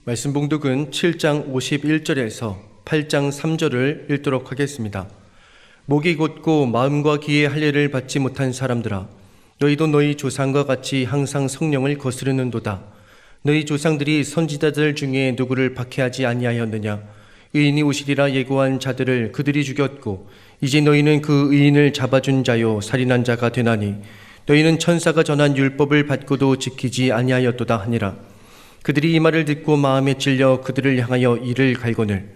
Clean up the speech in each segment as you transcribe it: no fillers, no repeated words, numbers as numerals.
말씀 봉독은 7장 51절에서 8장 3절을 읽도록 하겠습니다. 목이 곧고 마음과 귀에 할례를 받지 못한 사람들아, 너희도 너희 조상과 같이 항상 성령을 거스르는도다. 너희 조상들이 선지자들 중에 누구를 박해하지 아니하였느냐? 의인이 오시리라 예고한 자들을 그들이 죽였고, 이제 너희는 그 의인을 잡아준 자요 살인한 자가 되나니, 너희는 천사가 전한 율법을 받고도 지키지 아니하였도다 하니라. 그들이 이 말을 듣고 마음에 찔려 그들을 향하여 이를 갈거늘,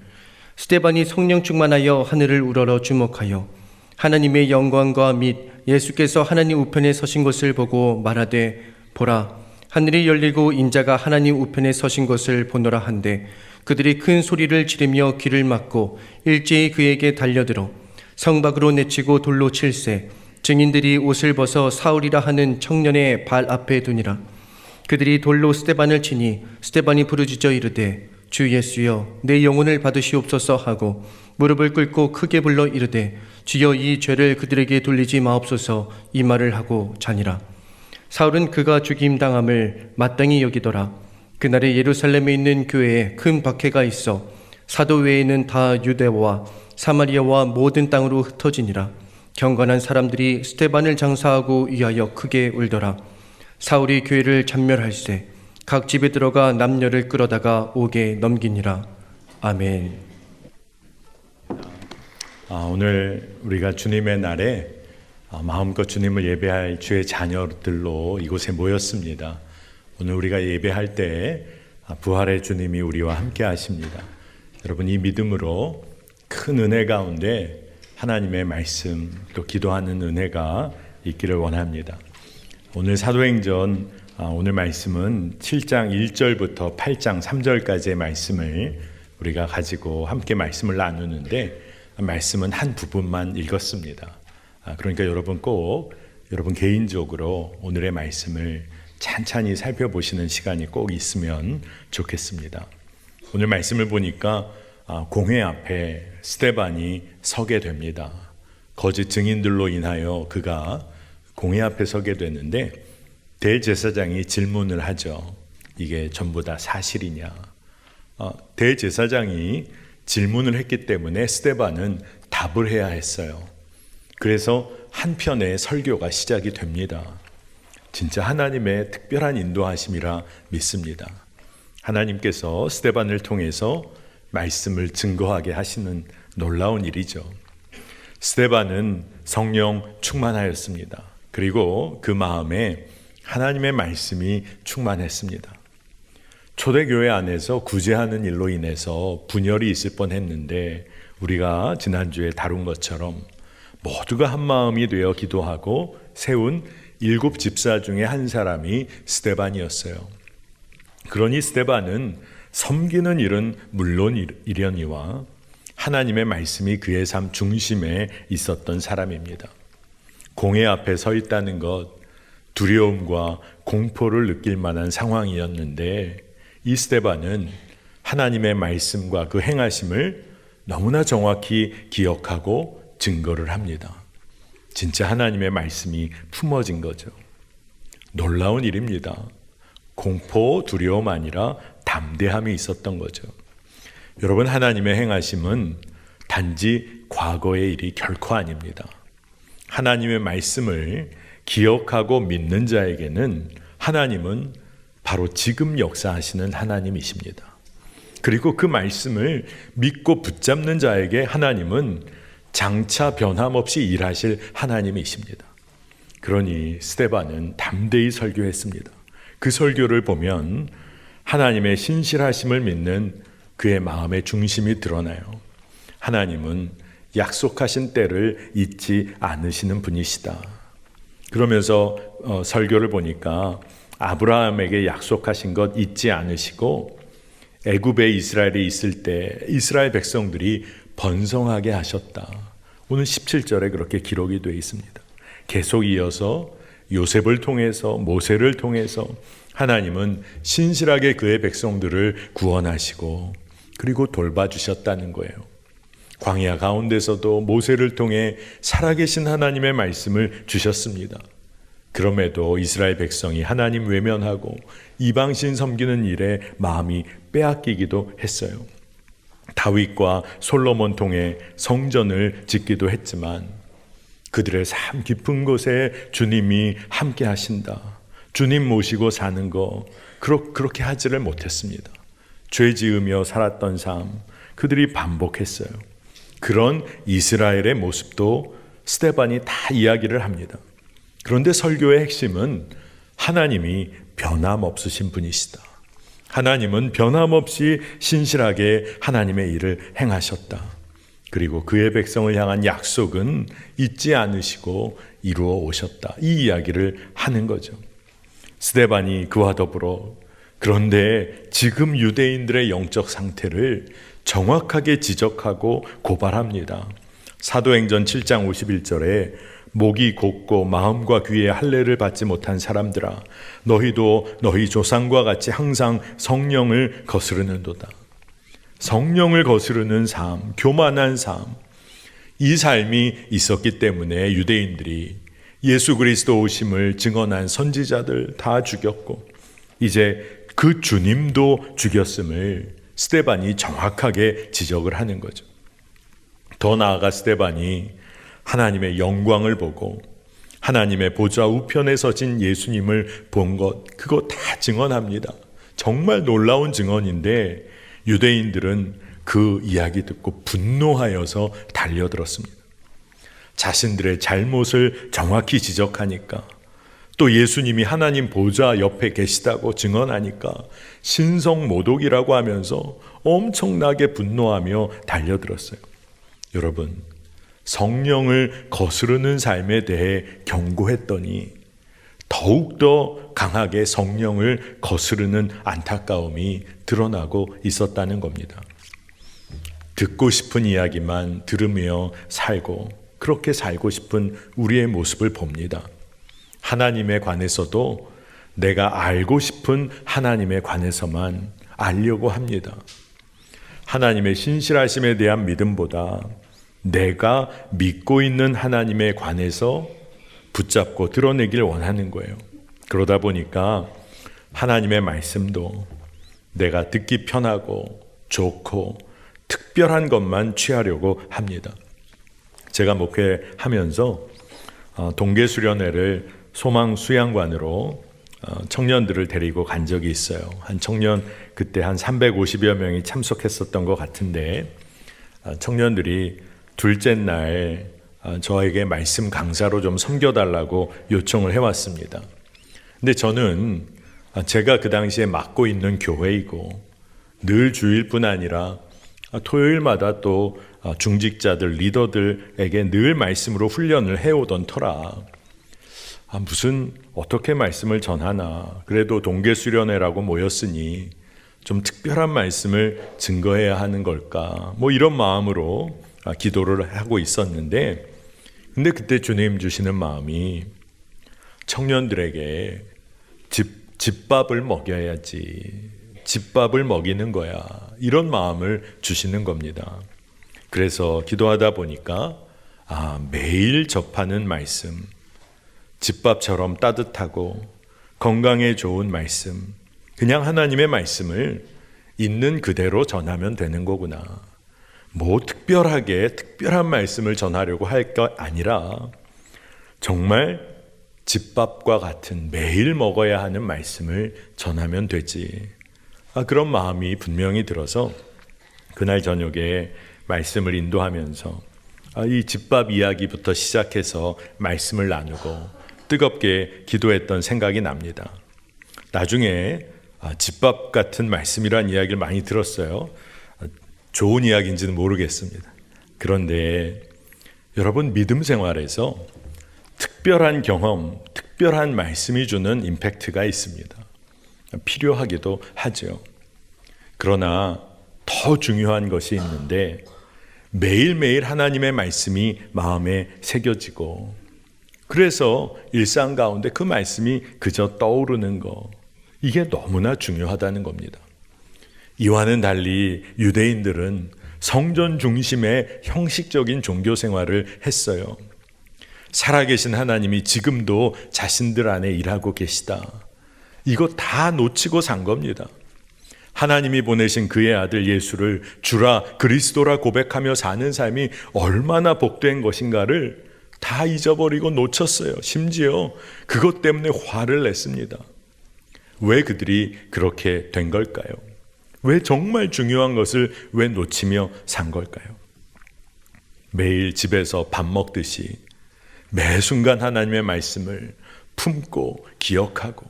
스데반이 성령 충만하여 하늘을 우러러 주목하여 하나님의 영광과 및 예수께서 하나님 우편에 서신 것을 보고 말하되, 보라, 하늘이 열리고 인자가 하나님 우편에 서신 것을 보노라 한데, 그들이 큰 소리를 지르며 귀를 막고 일제히 그에게 달려들어 성 밖으로 내치고 돌로 칠세, 증인들이 옷을 벗어 사울이라 하는 청년의 발 앞에 두니라. 그들이 돌로 스데반을 치니 스데반이 부르짖어 이르되, 주 예수여, 내 영혼을 받으시옵소서 하고 무릎을 꿇고 크게 불러 이르되, 주여, 이 죄를 그들에게 돌리지 마옵소서. 이 말을 하고 자니라. 사울은 그가 죽임당함을 마땅히 여기더라. 그날에 예루살렘에 있는 교회에 큰 박해가 있어 사도 외에는 다 유대와 사마리아와 모든 땅으로 흩어지니라. 경건한 사람들이 스데반을 장사하고 위하여 크게 울더라. 사울이 교회를 잔멸할세 각 집에 들어가 남녀를 끌어다가 옥에 넘기니라. 아멘. 오늘 우리가 주님의 날에 마음껏 주님을 예배할 주의 자녀들로 이곳에 모였습니다. 오늘 우리가 예배할 때 부활의 주님이 우리와 함께 하십니다. 여러분, 이 믿음으로 큰 은혜 가운데 하나님의 말씀, 또 기도하는 은혜가 있기를 원합니다. 오늘 사도행전 오늘 말씀은 7장 1절부터 8장 3절까지의 말씀을 우리가 가지고 함께 말씀을 나누는데, 말씀은 한 부분만 읽었습니다. 그러니까 여러분 꼭 여러분 개인적으로 오늘의 말씀을 찬찬히 살펴보시는 시간이 꼭 있으면 좋겠습니다. 오늘 말씀을 보니까 공회 앞에 스데반이 서게 됩니다. 거짓 증인들로 인하여 그가 공회 앞에 서게 되는데, 대제사장이 질문을 하죠. 이게 전부 다 사실이냐? 대제사장이 질문을 했기 때문에 스데반은 답을 해야 했어요. 그래서 한편의 설교가 시작이 됩니다. 진짜 하나님의 특별한 인도하심이라 믿습니다. 하나님께서 스데반을 통해서 말씀을 증거하게 하시는 놀라운 일이죠. 스데반은 성령 충만하였습니다. 그리고 그 마음에 하나님의 말씀이 충만했습니다. 초대교회 안에서 구제하는 일로 인해서 분열이 있을 뻔했는데, 우리가 지난주에 다룬 것처럼 모두가 한 마음이 되어 기도하고 세운 7 집사 중에 한 사람이 스데반이었어요. 그러니 스데반은 섬기는 일은 물론 이려니와 하나님의 말씀이 그의 삶 중심에 있었던 사람입니다. 공회 앞에 서 있다는 것, 두려움과 공포를 느낄 만한 상황이었는데, 이 스데반은 하나님의 말씀과 그 행하심을 너무나 정확히 기억하고 증거를 합니다. 진짜 하나님의 말씀이 품어진 거죠. 놀라운 일입니다. 공포, 두려움 아니라 담대함이 있었던 거죠. 여러분, 하나님의 행하심은 단지 과거의 일이 결코 아닙니다. 하나님의 말씀을 기억하고 믿는 자에게는 하나님은 바로 지금 역사하시는 하나님이십니다. 그리고 그 말씀을 믿고 붙잡는 자에게 하나님은 장차 변함없이 일하실 하나님이십니다. 그러니 스데반은 담대히 설교했습니다. 그 설교를 보면 하나님의 신실하심을 믿는 그의 마음의 중심이 드러나요. 하나님은 약속하신 때를 잊지 않으시는 분이시다. 그러면서 설교를 보니까 아브라함에게 약속하신 것 잊지 않으시고, 애굽에 이스라엘이 있을 때 이스라엘 백성들이 번성하게 하셨다. 오늘 17절에 그렇게 기록이 되어 있습니다. 계속 이어서 요셉을 통해서, 모세를 통해서 하나님은 신실하게 그의 백성들을 구원하시고 그리고 돌봐주셨다는 거예요. 광야 가운데서도 모세를 통해 살아계신 하나님의 말씀을 주셨습니다. 그럼에도 이스라엘 백성이 하나님 외면하고 이방신 섬기는 일에 마음이 빼앗기기도 했어요. 다윗과 솔로몬 통해 성전을 짓기도 했지만 그들의 삶 깊은 곳에 주님이 함께 하신다, 주님 모시고 사는 거 그렇게 하지를 못했습니다. 죄 지으며 살았던 삶 그들이 반복했어요. 그런 이스라엘의 모습도 스데반이 다 이야기를 합니다. 그런데 설교의 핵심은 하나님이 변함없으신 분이시다. 하나님은 변함없이 신실하게 하나님의 일을 행하셨다. 그리고 그의 백성을 향한 약속은 잊지 않으시고 이루어 오셨다. 이 이야기를 하는 거죠. 스데반이 그와 더불어 그런데 지금 유대인들의 영적 상태를 정확하게 지적하고 고발합니다. 사도행전 7장 51절에 목이 곧고 마음과 귀에 할례를 받지 못한 사람들아, 너희도 너희 조상과 같이 항상 성령을 거스르는도다. 성령을 거스르는 삶, 교만한 삶, 이 삶이 있었기 때문에 유대인들이 예수 그리스도 오심을 증언한 선지자들 다 죽였고 이제 그 주님도 죽였음을 스데반이 정확하게 지적을 하는 거죠. 더 나아가 스데반이 하나님의 영광을 보고 하나님의 보좌 우편에 서신 예수님을 본 것, 그거 다 증언합니다. 정말 놀라운 증언인데 유대인들은 그 이야기 듣고 분노하여서 달려들었습니다. 자신들의 잘못을 정확히 지적하니까, 또 예수님이 하나님 보좌 옆에 계시다고 증언하니까 신성모독이라고 하면서 엄청나게 분노하며 달려들었어요. 여러분, 성령을 거스르는 삶에 대해 경고했더니 더욱더 강하게 성령을 거스르는 안타까움이 드러나고 있었다는 겁니다. 듣고 싶은 이야기만 들으며 살고 그렇게 살고 싶은 우리의 모습을 봅니다. 하나님에 관해서도 내가 알고 싶은 하나님에 관해서만 알려고 합니다. 하나님의 신실하심에 대한 믿음보다 내가 믿고 있는 하나님에 관해서 붙잡고 드러내길 원하는 거예요. 그러다 보니까 하나님의 말씀도 내가 듣기 편하고 좋고 특별한 것만 취하려고 합니다. 제가 목회하면서 동계수련회를 소망수양관으로 청년들을 데리고 간 적이 있어요. 한 청년 그때 한 350여 명이 참석했었던 것 같은데 청년들이 둘째 날 저에게 말씀 강사로 좀 섬겨달라고 요청을 해왔습니다. 근데 저는 제가 그 당시에 맡고 있는 교회이고 늘 주일뿐 아니라 토요일마다 또 중직자들, 리더들에게 늘 말씀으로 훈련을 해오던 터라 무슨 어떻게 말씀을 전하나, 그래도 동계수련회라고 모였으니 좀 특별한 말씀을 증거해야 하는 걸까, 뭐 이런 마음으로 기도를 하고 있었는데, 근데 그때 주님 주시는 마음이 청년들에게 집밥을 먹여야지, 집밥을 먹이는 거야, 이런 마음을 주시는 겁니다. 그래서 기도하다 보니까 매일 접하는 말씀, 집밥처럼 따뜻하고 건강에 좋은 말씀, 그냥 하나님의 말씀을 있는 그대로 전하면 되는 거구나. 뭐 특별한 말씀을 전하려고 할 것 아니라 정말 집밥과 같은 매일 먹어야 하는 말씀을 전하면 되지. 그런 마음이 분명히 들어서 그날 저녁에 말씀을 인도하면서 이 집밥 이야기부터 시작해서 말씀을 나누고 뜨겁게 기도했던 생각이 납니다. 나중에 집밥 같은 말씀이란 이야기를 많이 들었어요. 좋은 이야기인지는 모르겠습니다. 그런데 여러분, 믿음 생활에서 특별한 경험, 특별한 말씀이 주는 임팩트가 있습니다. 필요하기도 하죠. 그러나 더 중요한 것이 있는데 매일매일 하나님의 말씀이 마음에 새겨지고 그래서 일상 가운데 그 말씀이 그저 떠오르는 거, 이게 너무나 중요하다는 겁니다. 이와는 달리 유대인들은 성전 중심의 형식적인 종교 생활을 했어요. 살아계신 하나님이 지금도 자신들 안에 일하고 계시다, 이거 다 놓치고 산 겁니다. 하나님이 보내신 그의 아들 예수를 주라 그리스도라 고백하며 사는 삶이 얼마나 복된 것인가를 다 잊어버리고 놓쳤어요. 심지어 그것 때문에 화를 냈습니다. 왜 그들이 그렇게 된 걸까요? 왜 정말 중요한 것을 왜 놓치며 산 걸까요? 매일 집에서 밥 먹듯이 매 순간 하나님의 말씀을 품고 기억하고,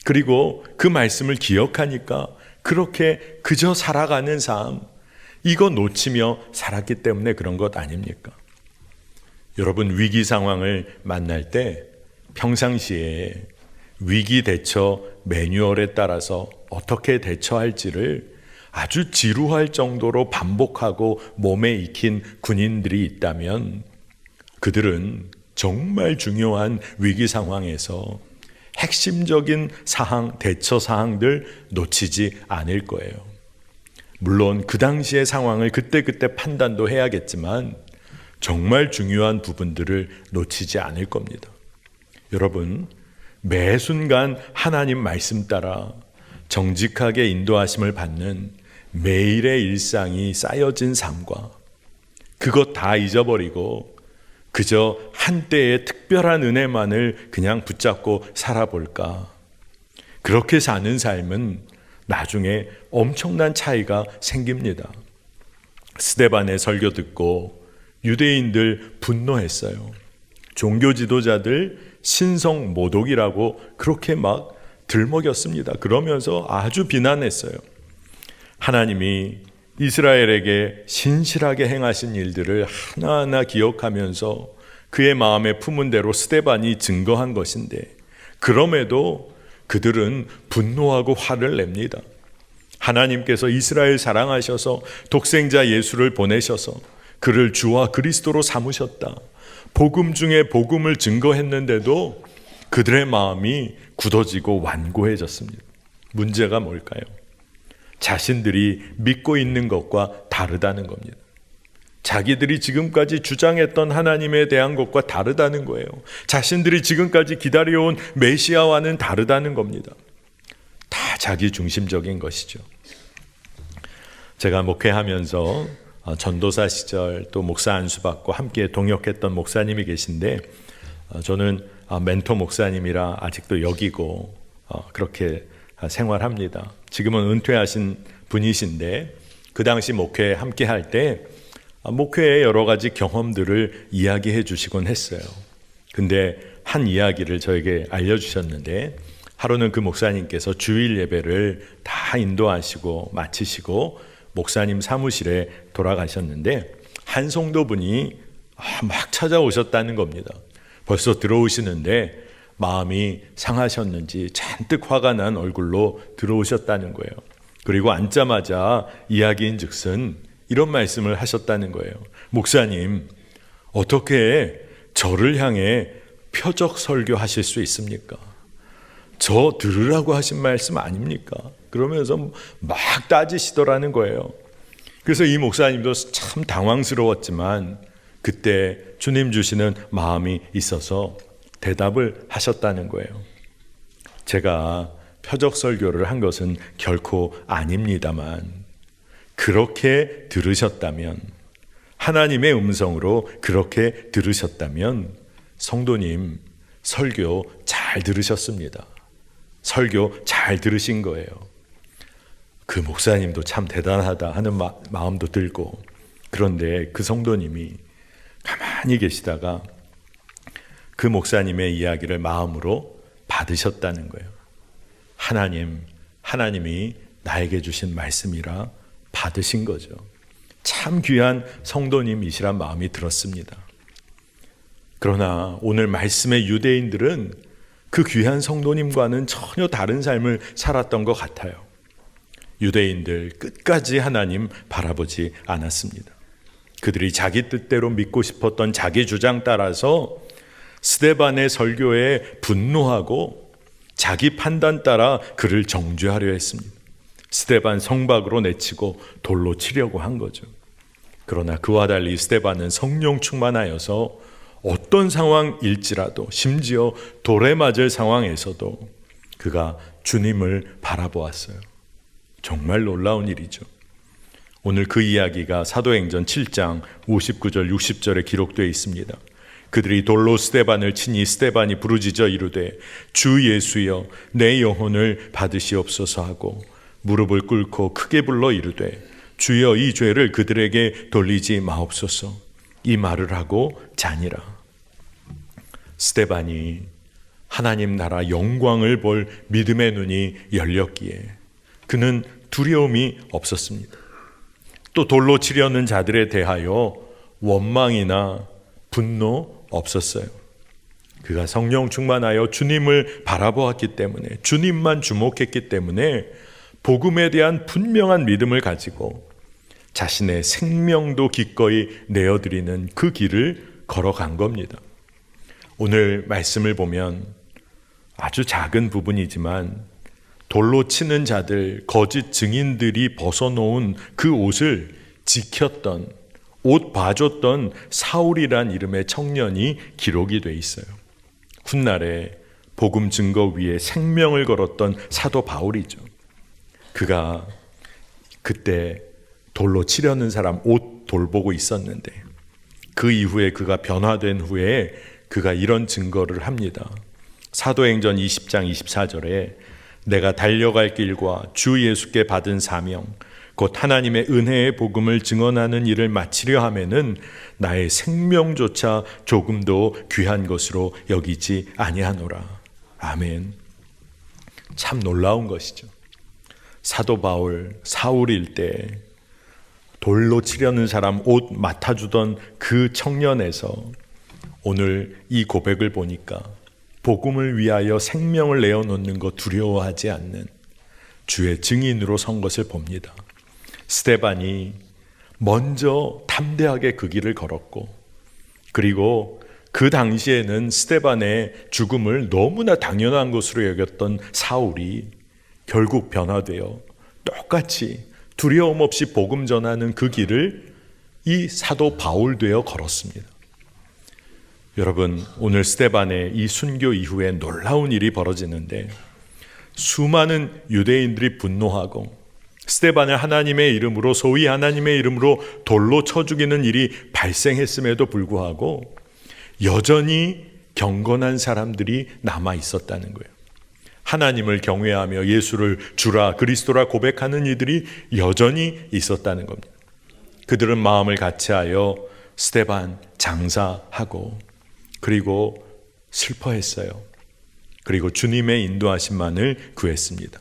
그리고 그 말씀을 기억하니까 그렇게 그저 살아가는 삶, 이거 놓치며 살았기 때문에 그런 것 아닙니까? 여러분, 위기 상황을 만날 때 평상시에 위기 대처 매뉴얼에 따라서 어떻게 대처할지를 아주 지루할 정도로 반복하고 몸에 익힌 군인들이 있다면 그들은 정말 중요한 위기 상황에서 핵심적인 사항, 대처 사항들 놓치지 않을 거예요. 물론 그 당시의 상황을 그때그때 판단도 해야겠지만 정말 중요한 부분들을 놓치지 않을 겁니다. 여러분, 매 순간 하나님 말씀 따라 정직하게 인도하심을 받는 매일의 일상이 쌓여진 삶과 그것 다 잊어버리고 그저 한때의 특별한 은혜만을 그냥 붙잡고 살아볼까? 그렇게 사는 삶은 나중에 엄청난 차이가 생깁니다. 스데반의 설교 듣고 유대인들 분노했어요. 종교 지도자들 신성 모독이라고 그렇게 막 들먹였습니다. 그러면서 아주 비난했어요. 하나님이 이스라엘에게 신실하게 행하신 일들을 하나하나 기억하면서 그의 마음에 품은 대로 스데반이 증거한 것인데, 그럼에도 그들은 분노하고 화를 냅니다. 하나님께서 이스라엘 사랑하셔서 독생자 예수를 보내셔서 그를 주와 그리스도로 삼으셨다. 복음 중에 복음을 증거했는데도 그들의 마음이 굳어지고 완고해졌습니다. 문제가 뭘까요? 자신들이 믿고 있는 것과 다르다는 겁니다. 자기들이 지금까지 주장했던 하나님에 대한 것과 다르다는 거예요. 자신들이 지금까지 기다려온 메시아와는 다르다는 겁니다. 다 자기 중심적인 것이죠. 제가 목회하면서 전도사 시절 또 목사 안수 받고 함께 동역했던 목사님이 계신데, 저는 멘토 목사님이라 아직도 여기고 그렇게 생활합니다. 지금은 은퇴하신 분이신데, 그 당시 목회 함께 할 때 목회의 여러 가지 경험들을 이야기해 주시곤 했어요. 근데 한 이야기를 저에게 알려주셨는데, 하루는 그 목사님께서 주일 예배를 다 인도하시고 마치시고 목사님 사무실에 돌아가셨는데, 한 성도분이 막 찾아오셨다는 겁니다. 벌써 들어오시는데 마음이 상하셨는지 잔뜩 화가 난 얼굴로 들어오셨다는 거예요. 그리고 앉자마자 이야기인 즉슨 이런 말씀을 하셨다는 거예요. 목사님, 어떻게 저를 향해 표적 설교하실 수 있습니까? 저 들으라고 하신 말씀 아닙니까? 그러면서 막 따지시더라는 거예요. 그래서 이 목사님도 참 당황스러웠지만 그때 주님 주시는 마음이 있어서 대답을 하셨다는 거예요. 제가 표적 설교를 한 것은 결코 아닙니다만, 그렇게 들으셨다면, 하나님의 음성으로 그렇게 들으셨다면 성도님 설교 잘 들으셨습니다. 설교 잘 들으신 거예요. 그 목사님도 참 대단하다 하는 마음도 들고, 그런데 그 성도님이 가만히 계시다가 그 목사님의 이야기를 마음으로 받으셨다는 거예요. 하나님이 나에게 주신 말씀이라 받으신 거죠. 참 귀한 성도님이시란 마음이 들었습니다. 그러나 오늘 말씀의 유대인들은 그 귀한 성도님과는 전혀 다른 삶을 살았던 것 같아요. 유대인들 끝까지 하나님 바라보지 않았습니다. 그들이 자기 뜻대로 믿고 싶었던 자기 주장 따라서 스데반의 설교에 분노하고 자기 판단 따라 그를 정죄하려 했습니다. 스데반 성박으로 내치고 돌로 치려고 한 거죠. 그러나 그와 달리 스데반은 성령 충만하여서 어떤 상황일지라도, 심지어 돌에 맞을 상황에서도 그가 주님을 바라보았어요. 정말 놀라운 일이죠. 오늘 그 이야기가 사도행전 7장 59절 60절에 기록되어 있습니다. 그들이 돌로 스데반을 치니 스데반이 부르짖어 이르되 주 예수여 내 영혼을 받으시옵소서 하고 무릎을 꿇고 크게 불러 이르되 주여 이 죄를 그들에게 돌리지 마옵소서. 이 말을 하고 자니라. 스데반이 하나님 나라 영광을 볼 믿음의 눈이 열렸기에 그는 두려움이 없었습니다. 또 돌로 치려는 자들에 대하여 원망이나 분노 없었어요. 그가 성령 충만하여 주님을 바라보았기 때문에, 주님만 주목했기 때문에 복음에 대한 분명한 믿음을 가지고 자신의 생명도 기꺼이 내어드리는 그 길을 걸어간 겁니다. 오늘 말씀을 보면 아주 작은 부분이지만 돌로 치는 자들, 거짓 증인들이 벗어놓은 그 옷을 지켰던, 옷 봐줬던 사울이란 이름의 청년이 기록이 돼 있어요. 훗날에 복음 증거 위에 생명을 걸었던 사도 바울이죠. 그가 그때 돌로 치려는 사람 옷 돌보고 있었는데 그 이후에 그가 변화된 후에 그가 이런 증거를 합니다. 사도행전 20장 24절에 내가 달려갈 길과 주 예수께 받은 사명 곧 하나님의 은혜의 복음을 증언하는 일을 마치려 하면은 나의 생명조차 조금도 귀한 것으로 여기지 아니하노라. 아멘. 참 놀라운 것이죠. 사도 바울, 사울일 때 돌로 치려는 사람 옷 맡아주던 그 청년에서 오늘 이 고백을 보니까 복음을 위하여 생명을 내어놓는 것 두려워하지 않는 주의 증인으로 선 것을 봅니다. 스데반이 먼저 담대하게 그 길을 걸었고, 그리고 그 당시에는 스데반의 죽음을 너무나 당연한 것으로 여겼던 사울이 결국 변화되어 똑같이 두려움 없이 복음 전하는 그 길을 이 사도 바울 되어 걸었습니다. 여러분, 오늘 스데반의 이 순교 이후에 놀라운 일이 벌어지는데 수많은 유대인들이 분노하고 스데반을 하나님의 이름으로, 소위 하나님의 이름으로 돌로 쳐 죽이는 일이 발생했음에도 불구하고 여전히 경건한 사람들이 남아 있었다는 거예요. 하나님을 경외하며 예수를 주라 그리스도라 고백하는 이들이 여전히 있었다는 겁니다. 그들은 마음을 같이하여 스데반 장사하고 그리고 슬퍼했어요. 그리고 주님의 인도하심만을 구했습니다.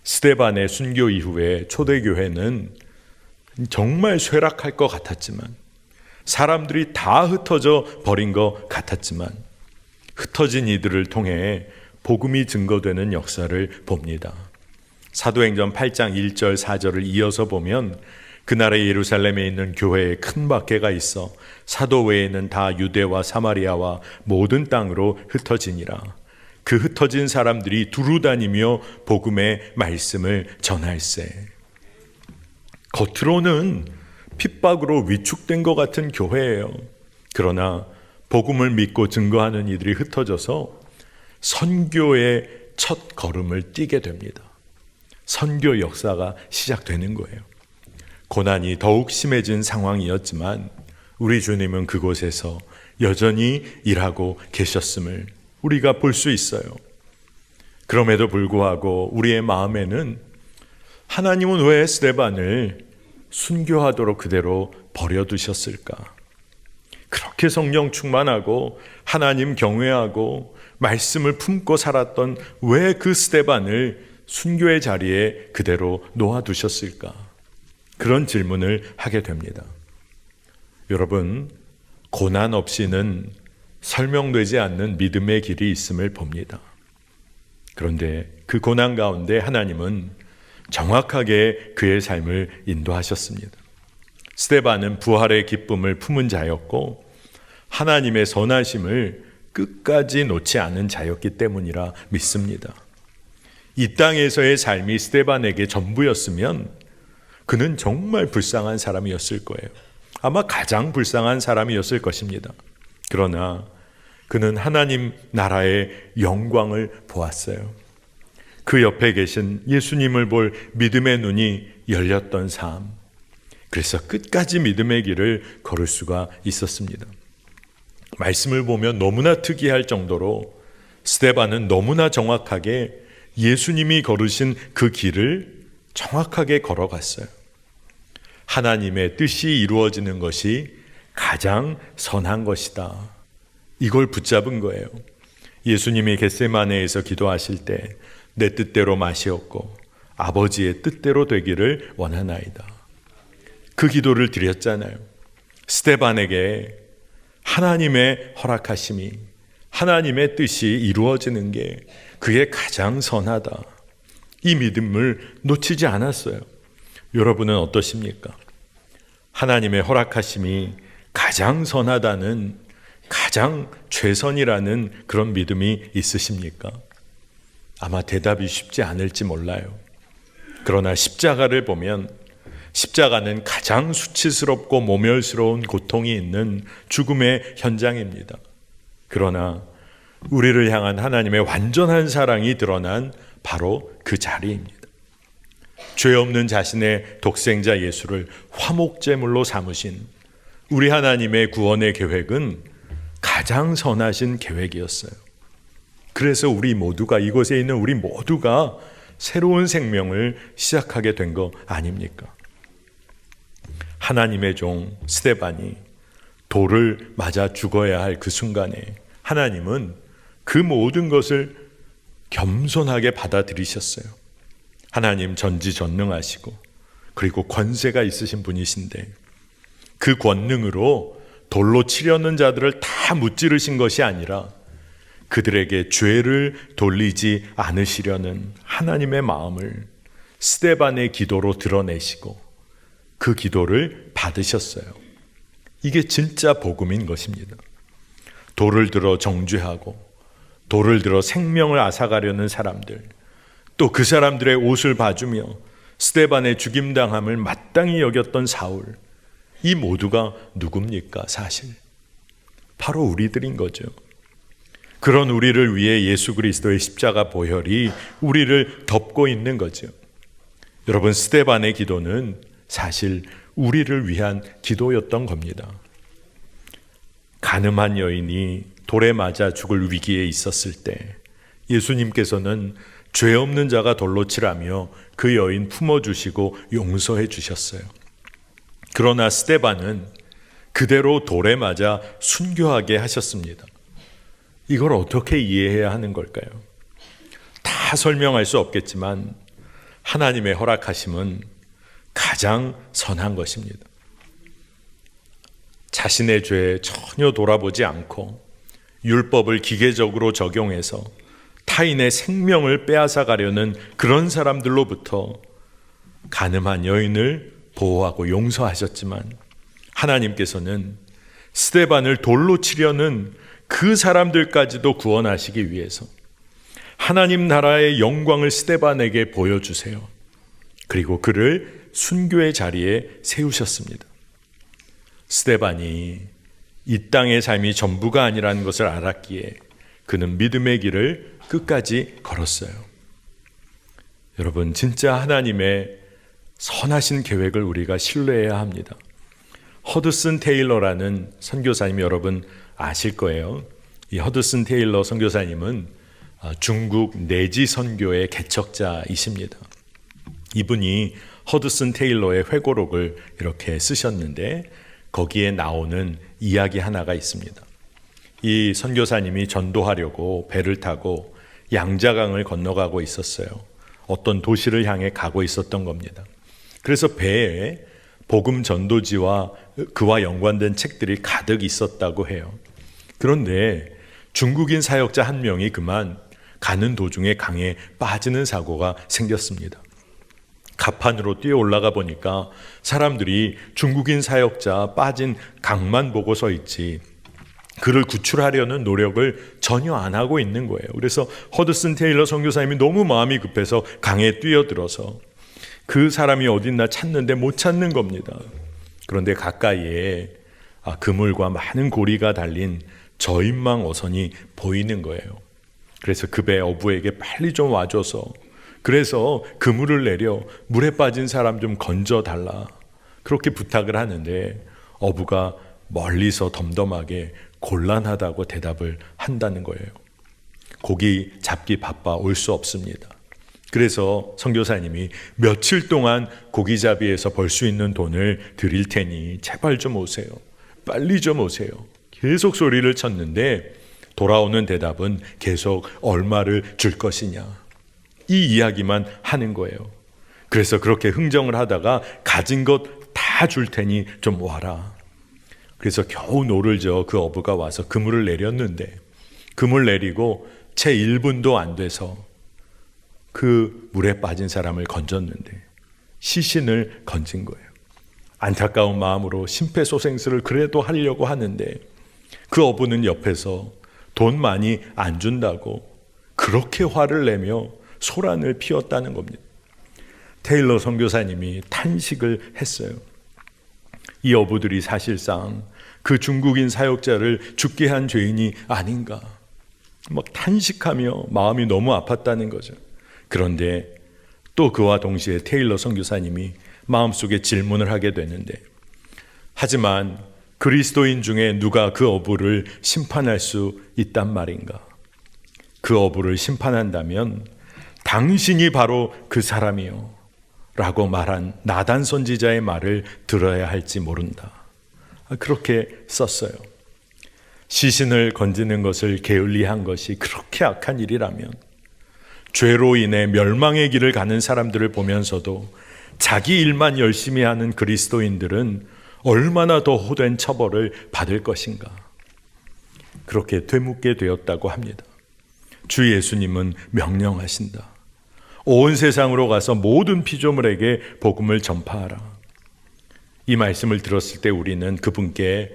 스데반의 순교 이후에 초대교회는 정말 쇠락할 것 같았지만, 사람들이 다 흩어져 버린 것 같았지만 흩어진 이들을 통해 복음이 증거되는 역사를 봅니다. 사도행전 8장 1절 4절을 이어서 보면 그날에 예루살렘에 있는 교회에 큰 박해가 있어 사도 외에는 다 유대와 사마리아와 모든 땅으로 흩어지니라. 그 흩어진 사람들이 두루 다니며 복음의 말씀을 전할세. 겉으로는 핍박으로 위축된 것 같은 교회예요. 그러나 복음을 믿고 증거하는 이들이 흩어져서 선교의 첫 걸음을 띄게 됩니다. 선교 역사가 시작되는 거예요. 고난이 더욱 심해진 상황이었지만 우리 주님은 그곳에서 여전히 일하고 계셨음을 우리가 볼 수 있어요. 그럼에도 불구하고 우리의 마음에는 하나님은 왜 스데반을 순교하도록 그대로 버려두셨을까? 그렇게 성령 충만하고 하나님 경외하고 말씀을 품고 살았던 왜 그 스데반을 순교의 자리에 그대로 놓아두셨을까? 그런 질문을 하게 됩니다. 여러분, 고난 없이는 설명되지 않는 믿음의 길이 있음을 봅니다. 그런데 그 고난 가운데 하나님은 정확하게 그의 삶을 인도하셨습니다. 스데반은 부활의 기쁨을 품은 자였고 하나님의 선하심을 끝까지 놓지 않은 자였기 때문이라 믿습니다. 이 땅에서의 삶이 스데반에게 전부였으면 그는 정말 불쌍한 사람이었을 거예요. 아마 가장 불쌍한 사람이었을 것입니다. 그러나 그는 하나님 나라의 영광을 보았어요. 그 옆에 계신 예수님을 볼 믿음의 눈이 열렸던 삶. 그래서 끝까지 믿음의 길을 걸을 수가 있었습니다. 말씀을 보면 너무나 특이할 정도로 스데반은 너무나 정확하게 예수님이 걸으신 그 길을 정확하게 걸어갔어요. 하나님의 뜻이 이루어지는 것이 가장 선한 것이다. 이걸 붙잡은 거예요. 예수님이 겟세마네에서 기도하실 때 내 뜻대로 마시옵고 아버지의 뜻대로 되기를 원하나이다. 그 기도를 드렸잖아요. 스데반에게 하나님의 허락하심이, 하나님의 뜻이 이루어지는 게 그게 가장 선하다. 이 믿음을 놓치지 않았어요. 여러분은 어떠십니까? 하나님의 허락하심이 가장 선하다는, 가장 최선이라는 그런 믿음이 있으십니까? 아마 대답이 쉽지 않을지 몰라요. 그러나 십자가를 보면 십자가는 가장 수치스럽고 모멸스러운 고통이 있는 죽음의 현장입니다. 그러나 우리를 향한 하나님의 완전한 사랑이 드러난 바로 그 자리입니다. 죄 없는 자신의 독생자 예수를 화목제물로 삼으신 우리 하나님의 구원의 계획은 가장 선하신 계획이었어요. 그래서 우리 모두가, 이곳에 있는 우리 모두가 새로운 생명을 시작하게 된 거 아닙니까? 하나님의 종 스데반이 돌을 맞아 죽어야 할 그 순간에 하나님은 그 모든 것을 겸손하게 받아들이셨어요. 하나님 전지전능하시고 그리고 권세가 있으신 분이신데 그 권능으로 돌로 치려는 자들을 다 무찌르신 것이 아니라 그들에게 죄를 돌리지 않으시려는 하나님의 마음을 스데반의 기도로 드러내시고 그 기도를 받으셨어요. 이게 진짜 복음인 것입니다. 돌을 들어 정죄하고 돌을 들어 생명을 앗아가려는 사람들, 또 그 사람들의 옷을 봐주며 스데반의 죽임당함을 마땅히 여겼던 사울, 이 모두가 누굽니까? 사실 바로 우리들인 거죠. 그런 우리를 위해 예수 그리스도의 십자가 보혈이 우리를 덮고 있는 거죠. 여러분, 스데반의 기도는 사실 우리를 위한 기도였던 겁니다. 간음한 여인이 돌에 맞아 죽을 위기에 있었을 때 예수님께서는 죄 없는 자가 돌로 치라며 그 여인 품어주시고 용서해 주셨어요. 그러나 스데반은 그대로 돌에 맞아 순교하게 하셨습니다. 이걸 어떻게 이해해야 하는 걸까요? 다 설명할 수 없겠지만 하나님의 허락하심은 가장 선한 것입니다. 자신의 죄에 전혀 돌아보지 않고 율법을 기계적으로 적용해서 타인의 생명을 빼앗아 가려는 그런 사람들로부터 간음한 여인을 보호하고 용서하셨지만 하나님께서는 스데반을 돌로 치려는 그 사람들까지도 구원하시기 위해서 하나님 나라의 영광을 스데반에게 보여주세요. 그리고 그를 순교의 자리에 세우셨습니다. 스데반이 이 땅의 삶이 전부가 아니라는 것을 알았기에 그는 믿음의 길을 끝까지 걸었어요. 여러분, 진짜 하나님의 선하신 계획을 우리가 신뢰해야 합니다. 허드슨 테일러라는 선교사님 여러분 아실 거예요. 이 허드슨 테일러 선교사님은 중국 내지 선교의 개척자이십니다. 이분이 허드슨 테일러의 회고록을 이렇게 쓰셨는데 거기에 나오는 이야기 하나가 있습니다. 이 선교사님이 전도하려고 배를 타고 양자강을 건너가고 있었어요. 어떤 도시를 향해 가고 있었던 겁니다. 그래서 배에 복음 전도지와 그와 연관된 책들이 가득 있었다고 해요. 그런데 중국인 사역자 한 명이 그만 가는 도중에 강에 빠지는 사고가 생겼습니다. 갑판으로 뛰어 올라가 보니까 사람들이 중국인 사역자 빠진 강만 보고 서 있지 그를 구출하려는 노력을 전혀 안 하고 있는 거예요. 그래서 허드슨 테일러 선교사님이 너무 마음이 급해서 강에 뛰어들어서 그 사람이 어딨나 찾는데 못 찾는 겁니다. 그런데 가까이에 그물과 많은 고리가 달린 저인망 어선이 보이는 거예요. 그래서 그 배 어부에게 빨리 좀 와줘서 그래서 그물을 내려 물에 빠진 사람 좀 건져달라. 그렇게 부탁을 하는데 어부가 멀리서 덤덤하게 곤란하다고 대답을 한다는 거예요. 고기 잡기 바빠 올 수 없습니다. 그래서 선교사님이 며칠 동안 고기잡이에서 벌 수 있는 돈을 드릴 테니 제발 좀 오세요. 빨리 좀 오세요. 계속 소리를 쳤는데 돌아오는 대답은 계속 얼마를 줄 것이냐. 이 이야기만 하는 거예요. 그래서 그렇게 흥정을 하다가 가진 것 다 줄 테니 좀 와라. 그래서 겨우 노를 저어 그 어부가 와서 그물을 내렸는데 그물 내리고 채 1분도 안 돼서 그 물에 빠진 사람을 건졌는데 시신을 건진 거예요. 안타까운 마음으로 심폐소생술을 그래도 하려고 하는데 그 어부는 옆에서 돈 많이 안 준다고 그렇게 화를 내며 소란을 피웠다는 겁니다. 테일러 선교사님이 탄식을 했어요. 이 어부들이 사실상 그 중국인 사역자를 죽게 한 죄인이 아닌가 막 탄식하며 마음이 너무 아팠다는 거죠. 그런데 또 그와 동시에 테일러 선교사님이 마음속에 질문을 하게 되는데 하지만 그리스도인 중에 누가 그 어부를 심판할 수 있단 말인가? 그 어부를 심판한다면 당신이 바로 그 사람이요 라고 말한 나단 선지자의 말을 들어야 할지 모른다. 그렇게 썼어요. 시신을 건지는 것을 게을리한 것이 그렇게 악한 일이라면 죄로 인해 멸망의 길을 가는 사람들을 보면서도 자기 일만 열심히 하는 그리스도인들은 얼마나 더 호된 처벌을 받을 것인가. 그렇게 되묻게 되었다고 합니다. 주 예수님은 명령하신다. 온 세상으로 가서 모든 피조물에게 복음을 전파하라. 이 말씀을 들었을 때 우리는 그분께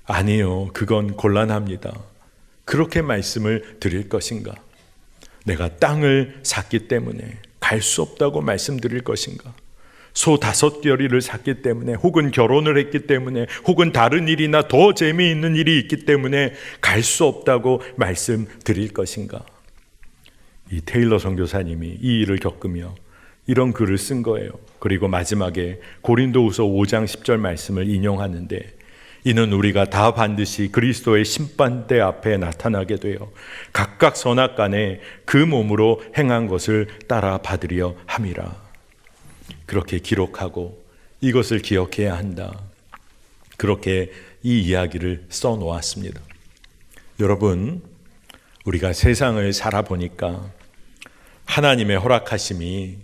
아니요, 그건 곤란합니다. 그렇게 말씀을 드릴 것인가? 내가 땅을 샀기 때문에 갈 수 없다고 말씀드릴 것인가? 소 5겨리를 샀기 때문에 혹은 결혼을 했기 때문에 혹은 다른 일이나 더 재미있는 일이 있기 때문에 갈 수 없다고 말씀드릴 것인가? 이 테일러 선교사님이 이 일을 겪으며 이런 글을 쓴 거예요. 그리고 마지막에 고린도후서 5장 10절 말씀을 인용하는데 이는 우리가 다 반드시 그리스도의 심판대 앞에 나타나게 되어 각각 선악간에 그 몸으로 행한 것을 따라 받으려 함이라. 그렇게 기록하고 이것을 기억해야 한다. 그렇게 이 이야기를 써놓았습니다. 여러분, 우리가 세상을 살아보니까 하나님의 허락하심이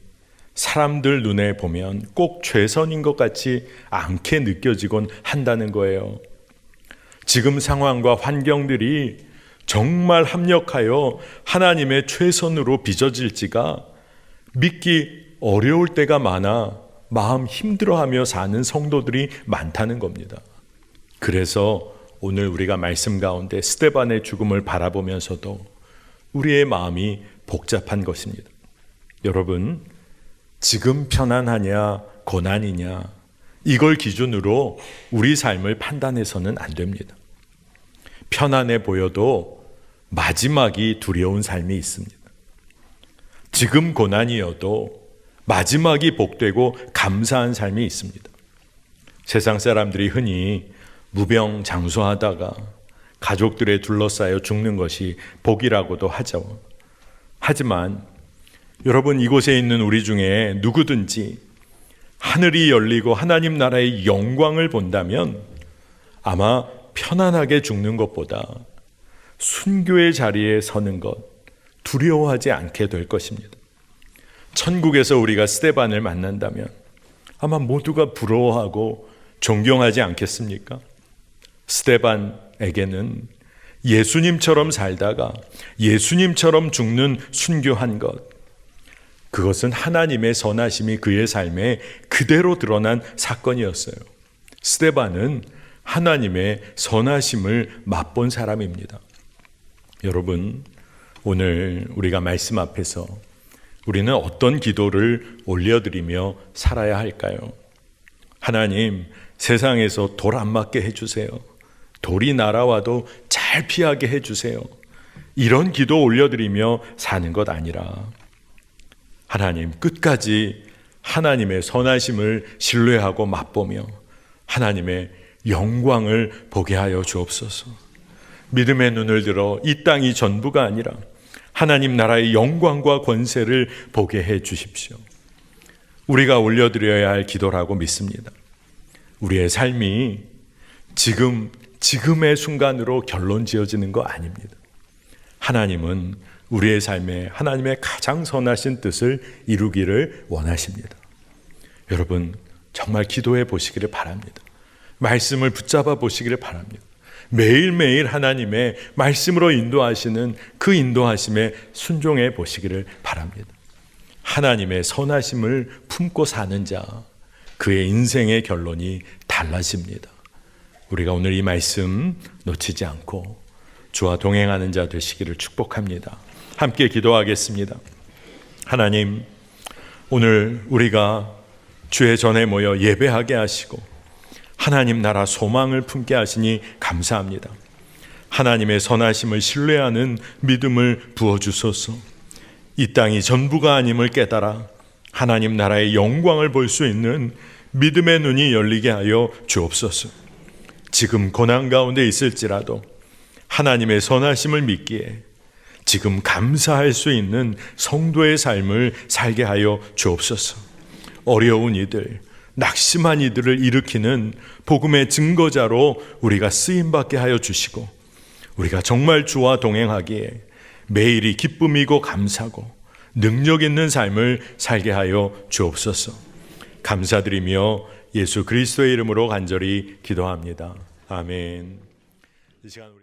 사람들 눈에 보면 꼭 최선인 것 같지 않게 느껴지곤 한다는 거예요. 지금 상황과 환경들이 정말 합력하여 하나님의 최선으로 빚어질지가 믿기 어려울 때가 많아 마음 힘들어하며 사는 성도들이 많다는 겁니다. 그래서 오늘 우리가 말씀 가운데 스데반의 죽음을 바라보면서도 우리의 마음이 복잡한 것입니다. 여러분, 지금 편안하냐 고난이냐 이걸 기준으로 우리 삶을 판단해서는 안 됩니다. 편안해 보여도 마지막이 두려운 삶이 있습니다. 지금 고난이어도 마지막이 복되고 감사한 삶이 있습니다. 세상 사람들이 흔히 무병장수하다가 가족들에 둘러싸여 죽는 것이 복이라고도 하죠. 하지만 여러분, 이곳에 있는 우리 중에 누구든지 하늘이 열리고 하나님 나라의 영광을 본다면 아마 편안하게 죽는 것보다 순교의 자리에 서는 것 두려워하지 않게 될 것입니다. 천국에서 우리가 스데반을 만난다면 아마 모두가 부러워하고 존경하지 않겠습니까? 스데반에게는 예수님처럼 살다가 예수님처럼 죽는 순교한 것, 그것은 하나님의 선하심이 그의 삶에 그대로 드러난 사건이었어요. 스데반은 하나님의 선하심을 맛본 사람입니다. 여러분, 오늘 우리가 말씀 앞에서 우리는 어떤 기도를 올려드리며 살아야 할까요? 하나님, 세상에서 돌 안 맞게 해주세요. 돌이 날아와도 잘 피하게 해주세요. 이런 기도 올려드리며 사는 것 아니라 하나님 끝까지 하나님의 선하심을 신뢰하고 맛보며 하나님의 영광을 보게 하여 주옵소서. 믿음의 눈을 들어 이 땅이 전부가 아니라 하나님 나라의 영광과 권세를 보게 해 주십시오. 우리가 올려드려야 할 기도라고 믿습니다. 우리의 삶이 지금의 순간으로 결론 지어지는 거 아닙니다. 하나님은 우리의 삶에 하나님의 가장 선하신 뜻을 이루기를 원하십니다. 여러분 정말 기도해 보시기를 바랍니다. 말씀을 붙잡아 보시기를 바랍니다. 매일매일 하나님의 말씀으로 인도하시는 그 인도하심에 순종해 보시기를 바랍니다. 하나님의 선하심을 품고 사는 자, 그의 인생의 결론이 달라집니다. 우리가 오늘 이 말씀 놓치지 않고 주와 동행하는 자 되시기를 축복합니다. 함께 기도하겠습니다. 하나님, 오늘 우리가 주의 전에 모여 예배하게 하시고 하나님 나라 소망을 품게 하시니 감사합니다. 하나님의 선하심을 신뢰하는 믿음을 부어주소서. 이 땅이 전부가 아님을 깨달아 하나님 나라의 영광을 볼 수 있는 믿음의 눈이 열리게 하여 주옵소서. 지금 고난 가운데 있을지라도 하나님의 선하심을 믿기에 지금 감사할 수 있는 성도의 삶을 살게 하여 주옵소서. 어려운 이들, 낙심한 이들을 일으키는 복음의 증거자로 우리가 쓰임받게 하여 주시고 우리가 정말 주와 동행하기에 매일이 기쁨이고 감사고 능력 있는 삶을 살게 하여 주옵소서. 감사드리며 예수 그리스도의 이름으로 간절히 기도합니다. 아멘. 이 시간 우리